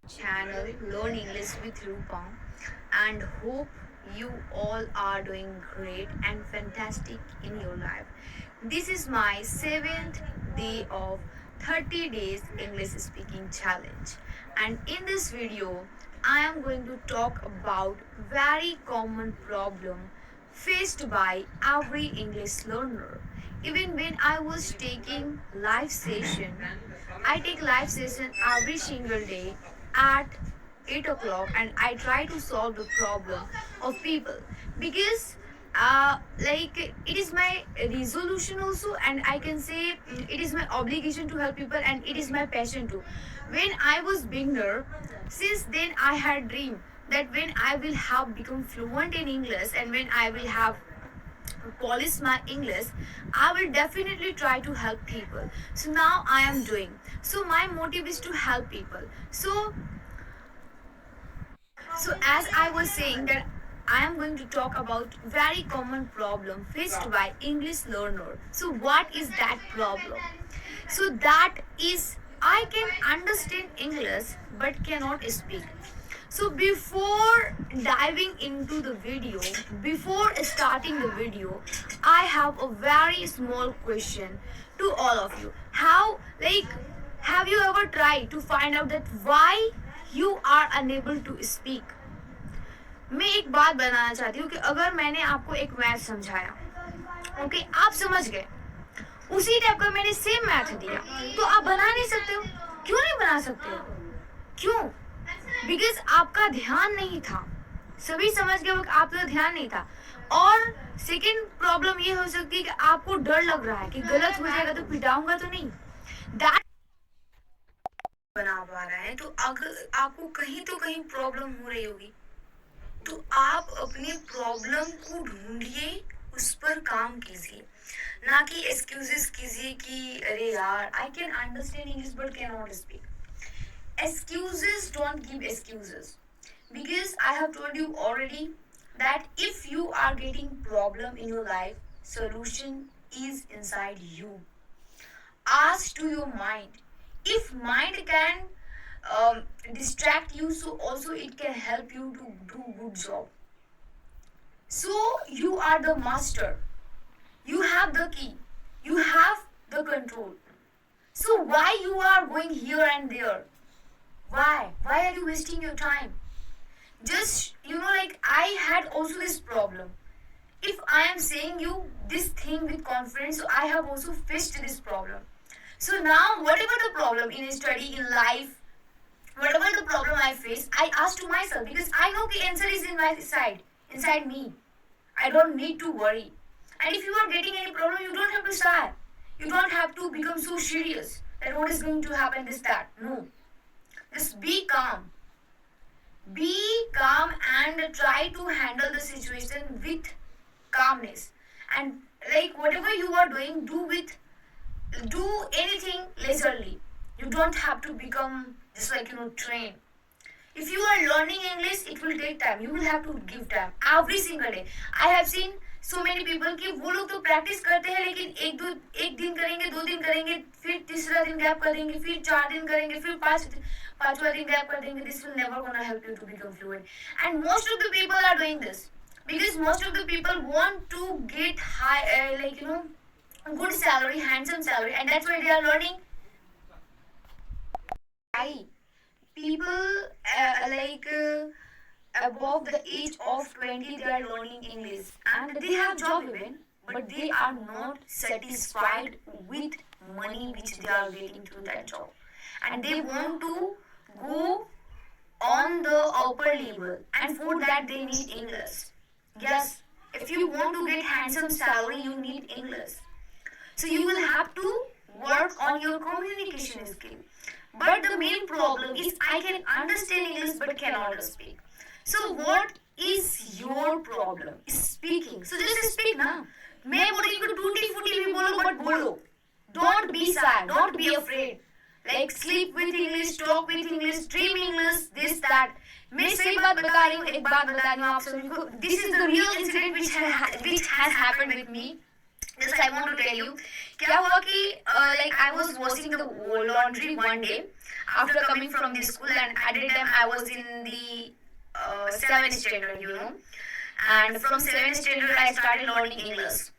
channel Learn English with Rupa and hope you all are doing great and fantastic in your life. This is my 7th day of 30 days English speaking challenge, and in this video I am going to talk about very common problem faced by every English learner. Even when I was taking live session, I take live session every single day at 8 o'clock, and I try to solve the problem of people because like it is my resolution also, and I can say it is my obligation to help people, and it is my passion too. When I was beginner, since then I had dream that when I will have become fluent in English and when I will have polish my English, I will definitely try to help people. So now I am doing. So my motive is to help people. So as I was saying that I am going to talk about very common problem faced by English learner. So what is that problem? So that is I can understand English but cannot speak. So before diving into the video, before starting the video, I have a very small question to all of you. Have you ever tried to find out that why you are unable to speak? मैं एक बात बताना चाहती हूँ कि अगर मैंने आपको एक मैथ समझाया, ओके, आप समझ गए, उसी टाइप का मैंने सेम मैथ दिया, तो आप बना नहीं सकते हो। क्यों नहीं बना सकते हो? क्यों? बिकॉज आपका ध्यान नहीं था। सभी समझ गए आपका ध्यान नहीं था। और सेकेंड प्रॉब्लम ये हो सकती है कि आपको डर लग रहा है कि गलत हो जाएगा तो पिटाऊंगा तो नहीं, दैट बना पा रहा है, तो अगर आपको कहीं तो कहीं प्रॉब्लम हो रही होगी, तो आप अपने प्रॉब्लम को ढूंढिए, उस पर काम कीजिए, ना कि एक्सक्यूजेस कीजिए कि अरे यार I can understand English but can not speak. Excuses don't give excuses, because I have told you already that if you are getting problem in your life, solution is inside you. Ask to your mind. If mind can distract you, so also it can help you to do good job. So you are the master. You have the key. You have the control. So why you are going here and there? Why? Why are you wasting your time? Just, like I had also this problem. If I am saying you this thing with confidence, so I have also faced this problem. So now, whatever the problem in study, in life, whatever the problem I face, I ask to myself because I know the answer is in my side, inside me. I don't need to worry. And if you are getting any problem, you don't have to start. You don't have to become so serious that what is going to happen, this, that. No. Just be calm. Be calm and try to handle the situation with calmness. And like whatever you are doing, do anything leisurely. You don't have to become just trained. If you are learning English, it will take time. You will have to give time every single day. I have seen so many people कि वो लोग तो practice करते हैं, लेकिन एक दिन करेंगे, 2 दिन करेंगे, फिर तीसरा दिन गैप कर देंगे, फिर 4 दिन करेंगे, फिर पांचवा दिन गैप कर देंगे. This will never gonna help you to become fluent. And most of the people are doing this because most of the people want to get high, good salary, handsome salary, and that's why they are learning. Why? People above the age of 20, they are learning English and they have job even, but they are not satisfied with money which they are getting through that job, and they want to go on the upper level, and for that they need English. Yes, if you want to get handsome salary, you need English. So you will have to work on your communication skill. But the main problem is I can understand English but cannot speak. So what is your problem? Speaking. So just speak ना. मैं बोल रही हूँ टूटी फूटी भी बोलो, but बोलो. Don't be shy. Don't be afraid. Like sleep with English, talk with English, dream English, this, that. मैं सही बात बता रही हूँ, एक बात बता रही हूँ आप सभी को. This is the real incident which has happened with me. Just I want to tell you, क्या हुआ कि like I was washing the laundry one day after coming from the school, and at that time I was in the 7th standard, you know, and from 7th standard I started learning English.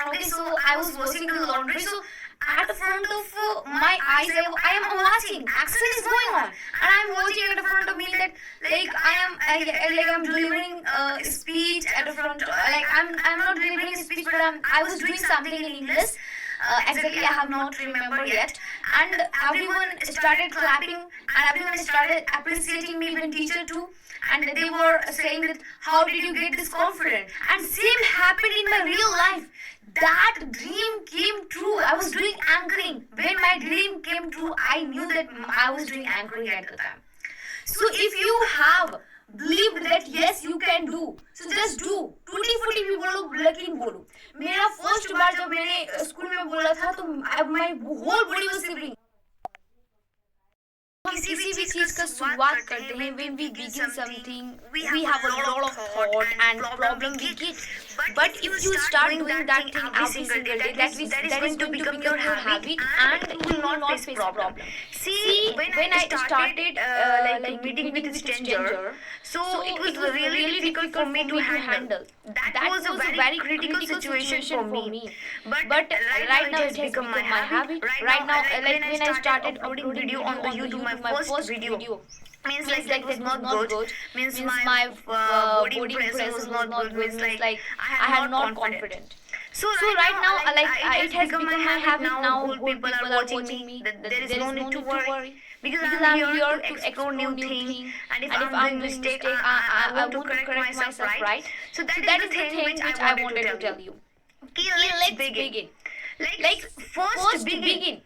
Okay, so I was washing the laundry, so at the front of my eyes I am watching action is going on, and I am watching at the front of me that like like I'm delivering speech at the front, like I'm not delivering speech, but I was doing something in English. Exactly, I have not remembered yet, and everyone started clapping and everyone started appreciating me, even teacher too, and they were saying that how did you get this confident, and same happened in my real life. That dream came true. I was doing anchoring. When my dream came true, I knew that I was doing anchoring at the time. So if you have believed that yes you can do, so just do. टूटी फूटी भी बोलो, लेकिन बोलो. मेरा first बार जब मैंने school में बोला था तो my whole body was shivering. हम किसी भी चीज का शुरुआत करते हैं, when we begin something, we have a lot of thought and problem we get. But if you start doing that thing every single day, that is going to become your habit, and you will not face problem. See, when I started like meeting with a stranger, so it was really difficult for me to handle. That was a very critical situation for me. But right now it has become my habit. Right now, like when I started uploading video on the YouTube, my first video means like that was not good, means my body presence was not good, means like I had not confident. So right now it has become my habit now. Whole people are watching me. There is no need to worry, because I'm here to explore new things, and if I'm doing mistake, I want to correct myself, right? So that is the thing which I wanted to tell you. Okay, let's begin. Like first begin.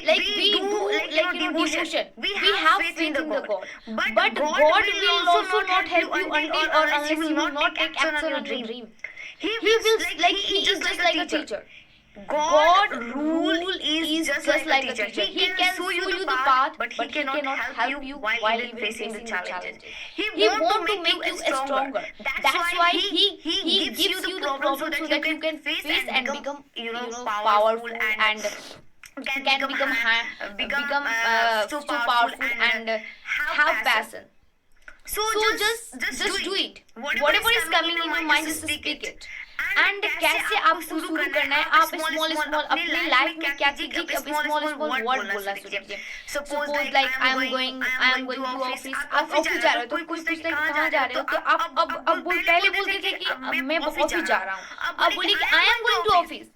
Like we do like devotion. We have faith in the God. But God will also not help you until or unless you will not take action on your dream. He will like he is just like a teacher. God rule is just like a teacher. He can show you the path, but he cannot help you while even facing the challenges. He want to make you stronger. That's why he gives you the problem so that you can face and become powerful and can become so powerful and have passion. So just do it. Whatever is coming in your mind, just speak it. And कैसे आपको शुरू करना है, आप small अपने life में क्या चीज़ एक small वर्ड बोलना शुरू कीजिए. Suppose like I am going to office. आप ऑफिस जा रहे हो तो कोई पूछता है कहाँ जा रहे हो, तो आप अब पहले बोलते थे कि मैं ऑफिस जा रहा हूँ, अब बोलिए कि I am going to office.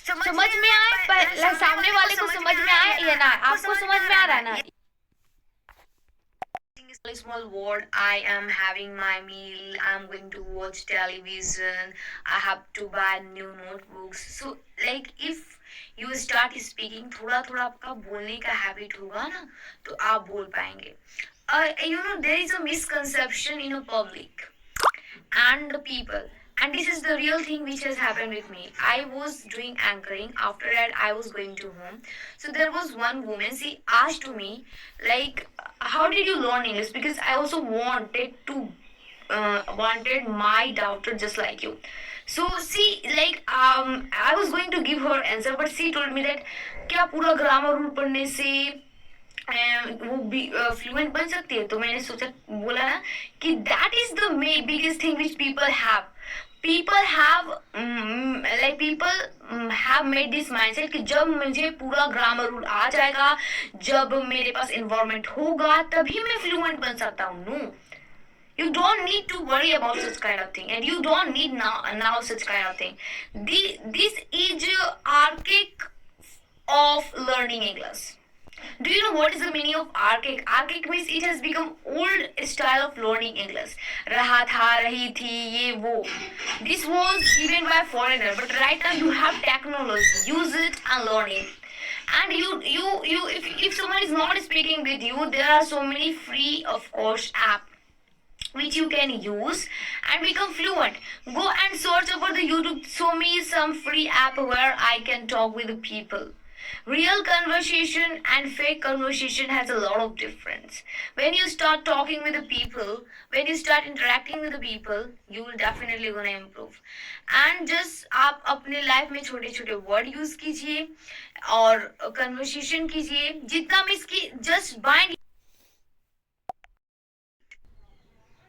समझ में आए, पर सामने वाले को समझ में आए या ना, आपको समझ में आ रहा है ना. Small word, I am having my meal, I am going to watch television, I have to buy new notebooks. So like if you start speaking, थोड़ा थोड़ा आपका बोलने का habit होगा ना, तो आप बोल पाएंगे. There is a misconception in a public and the people. And this is the real thing which has happened with me. I was doing anchoring. After that, I was going to home. So there was one woman. She asked to me, like, how did you learn English? Because I also wanted my daughter just like you. So she like I was going to give her answer, but she told me that क्या पूरा grammar rule पढ़ने से वो भी fluent बन सकती है. तो मैंने सोचा बोला ना कि that is the biggest thing which people have. People have made this mindset कि जब मुझे पूरा ग्रामर रूल आ जाएगा, जब मेरे पास environment होगा, तभी मैं फ्लुएंट बन सकता हूँ. No, you don't need to worry about such kind of thing, and you don't need now such kind of thing. This is archaic of learning English. Do you know what is the meaning of archaic? Archaic means it has become old style of learning English. रहा था, रही थी, ये वो. This was given by foreigner, but right now you have technology. Use it and learn it. And if someone is not speaking with you, there are so many free of course app which you can use and become fluent. Go and search over the YouTube. Show me some free app where I can talk with the people. Real conversation and fake conversation has a lot of difference. When you start talking with the people, when you start interacting with the people, you will definitely gonna improve. And just आप अपने life में छोटे छोटे word use कीजिए और conversation कीजिए जितना miss की just bind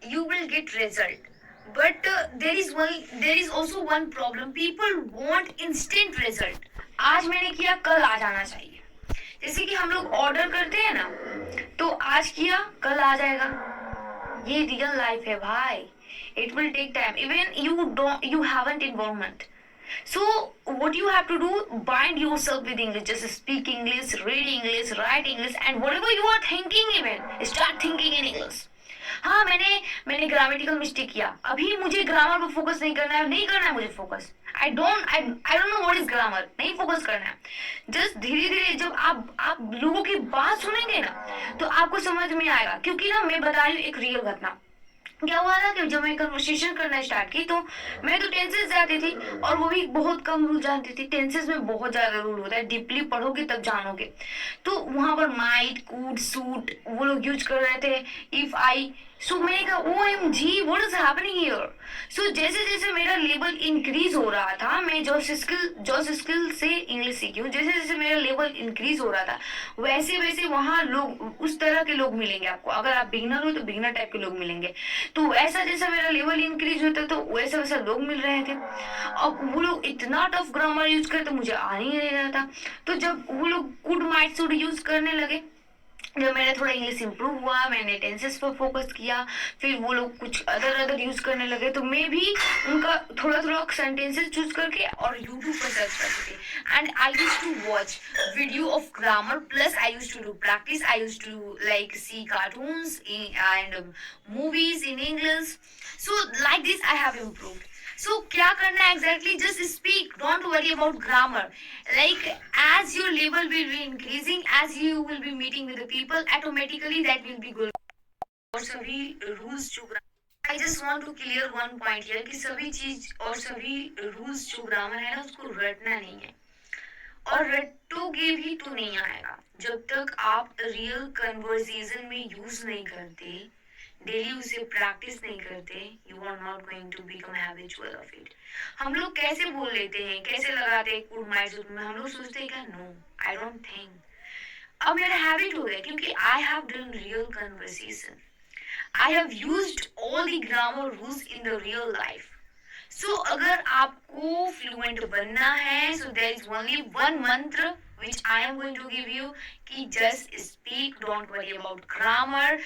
you will get result. But there is also one problem. People want instant result. आज मैंने किया कल आ जाना चाहिए. जैसे कि हम लोग ऑर्डर करते हैं ना, तो आज किया कल आ जाएगा. ये रियल लाइफ है भाई. It will take time. Even you haven't involvement. So what you have to do, bind yourself with English. Just speak English, read English, write English, and whatever you are thinking, even start thinking in English. हाँ, मैंने grammatical mistake किया. अभी मुझे grammar पर focus नहीं करना है मुझे focus. I don't know what is grammar. नहीं फोकस करना है. जस्ट धीरे धीरे जब आप लोगों की बात सुनेंगे ना, तो आपको समझ में आएगा. क्योंकि ना मैं बता रही हूँ एक रियल घटना. क्या हुआ था कि जब मैं कन्वर्सेशन करना स्टार्ट की, तो मैं तो टेंसेस जाती थी और वो भी बहुत कम रूल जानती थी. टेंसेस में बहुत ज्यादा रूल होता है. डीपली पढ़ोगे तब जानोगे. तो वहां पर माइट, कूड, सूट वो लोग यूज कर रहे थे. इफ आई, सो मैंने कहा OMG what is happening here. So जैसे जैसे मेरा लेवल इंक्रीज हो रहा था, मैं जॉस स्किल से इंग्लिश सीखी हूँ. जैसे जैसे मेरा लेवल इंक्रीज हो रहा था, वैसे वैसे वहाँ लोग, उस तरह के लोग मिलेंगे आपको. अगर आप बिगिनर हो तो बिगिनर टाइप के लोग मिलेंगे. तो ऐसा जैसा मेरा लेवल इंक्रीज होता तो वैसा वैसा लोग मिल रहे थे. अब वो लोग इतना टफ ग्रामर यूज करते, मुझे आ ही नहीं रहा था. तो जब वो लोग कुड माइट शुड यूज करने लगे, जब मेरा थोड़ा इंग्लिश इंप्रूव हुआ, मैंने टेंसेस पर फोकस किया, फिर वो लोग कुछ अदर यूज करने लगे, तो मैं भी उनका थोड़ा थोड़ा सेंटेंसेस चूज करके और यूट्यूब पर सर्च करती थी. And I use to watch video of grammar, plus I use to do practice. I use to like see cartoons and movies in English. So like this I have improved. So क्या करना है exactly? Just speak. Don't worry about grammar. Like as your level will be increasing, as you will be meeting with the people, automatically that will be good. और सभी rules जो I just want to clear one point here कि सभी चीज और सभी rules जो grammar है ना, उसको रटना नहीं है. और रटोगे भी तो नहीं आएगा जब तक आप रियल कन्वर्सेशन में यूज नहीं करते, डेली उसे प्रैक्टिस नहीं करते. You are not going to become habitual of it. हम लोग कैसे बोल लेते हैं, कैसे लगाते हैं कुड माइट शुड में. हम लोग सोचते हैं क्या, नो आई डोंट थिंक. अब मेरा हैबिट हो गया क्योंकि I have done real conversation. I have used all the grammar rules in the real life. So अगर आपको फ्लुएंट बनना है, so there is only one mantra which I am going to give you, कि just speak, don't worry about grammar,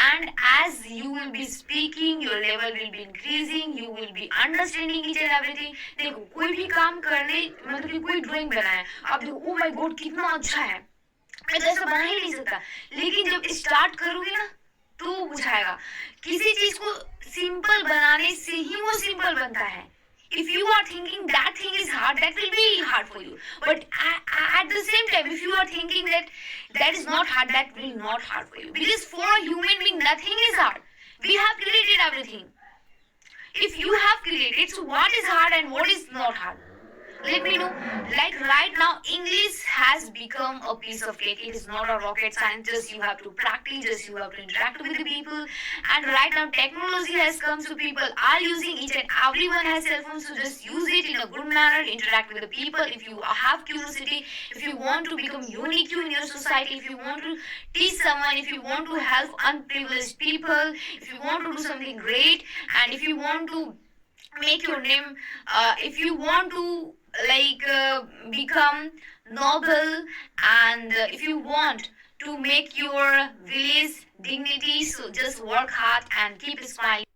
and as you will be speaking, your level will be increasing, you will be understanding each and everything. देखो कोई भी काम करने, मतलब कि कोई drawing बनाया, आप देखो ओ माय गॉड कितना अच्छा है, मैं तो ऐसा बना ही नहीं सकता. लेकिन जब स्टार्ट करोगे ना, तो बुझाएगा. किसी चीज को सिंपल बनाने से ही वो सिंपल बनता है. If you are thinking that thing is hard, that will be hard for you. But at the same time, if you are thinking that that is not hard, that will not hard for you. Because for a human being, nothing is hard. We have created everything. If you have created, so what is hard and what is not hard? Let me know. Like right now, English has become a piece of cake. It is not a rocket science. Just you have to practice. Just you have to interact with the people. And right now, technology has come, so people are using it, and everyone has cell phones. So just use it in a good manner. Interact with the people. If you have curiosity, if you want to become unique in your society, if you want to teach someone, if you want to help unprivileged people, if you want to do something great, and if you want to make your name, if you want to become noble, and if you want to make your village dignity, so just work hard and keep smiling.